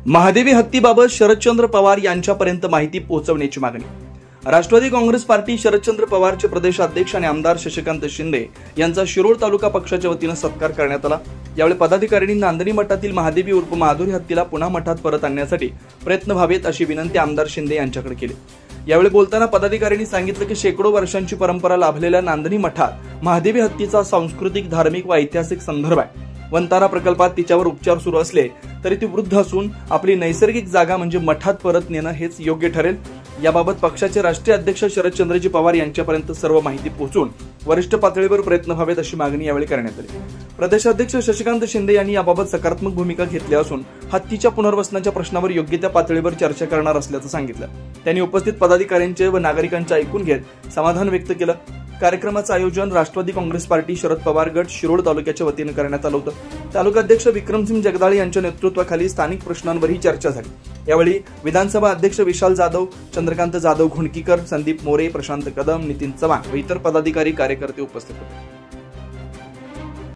महादेवी हत्तीबाबत शरदचंद्र पवार यांच्यापर्यंत माहिती पोहोचवण्याची मागणी। राष्ट्रवादी काँग्रेस पार्टी शरदचंद्र पवारचे प्रदेशाध्यक्ष आणि आमदार शशिकांत शिंदे यांचा शिरोळ तालुका पक्षाच्या वतीने सत्कार करण्यात आला। यावेळी पदाधिकाऱ्यांनी नांदणी मठातील महादेवी उर्फ माधुरी हत्तीला पुन्हा मठात परत आणण्यासाठी प्रयत्न व्हावेत अशी विनंती आमदार शिंदे यांच्याकडे केली। यावेळी बोलताना पदाधिकाऱ्यांनी सांगितलं की शेकडो वर्षांची परंपरा लाभलेल्या नांदणी मठात महादेवी हत्तीचा सांस्कृतिक, धार्मिक व ऐतिहासिक संदर्भ आहे। वंतारा प्रकल्पात तिच्यावर उपचार सुरू असले तरी ती वृद्ध असून आपली नैसर्गिक जागा म्हणजे मठात परत नेणं हेच योग्य ठरेल। याबाबत पक्षाचे राष्ट्रीय अध्यक्ष शरदचंद्रजी पवार यांच्यापर्यंत सर्व माहिती पोहोचून वरिष्ठ पातळीवर प्रयत्न व्हावेत अशी मागणी यावेळी करण्यात आली। प्रदेशाध्यक्ष शशिकांत शिंदे यांनी याबाबत सकारात्मक भूमिका घेतली असून हत्तीच्या पुनर्वसनाच्या प्रश्नावर योग्य त्या पातळीवर चर्चा करणार असल्याचं सांगितलं। त्यांनी उपस्थित पदाधिकाऱ्यांचे व नागरिकांचे ऐकून घेत समाधान व्यक्त केलं। कार्यक्रमाचं आयोजन राष्ट्रवादी काँग्रेस पार्टी शरद पवार गट शिरोळ तालुक्याच्या वतीने करण्यात आलं होतं। तालुकाध्यक्ष विक्रमसिंह जगदाळे यांच्या नेतृत्वाखाली स्थानिक प्रश्नांवरही चर्चा झाली। यावेळी विधानसभा अध्यक्ष विशाल जाधव, चंद्रकांत जाधव घुणकीकर, संदीप मोरे, प्रशांत कदम, नितीन चव्हाण व इतर पदाधिकारी कार्यकर्ते उपस्थित होते।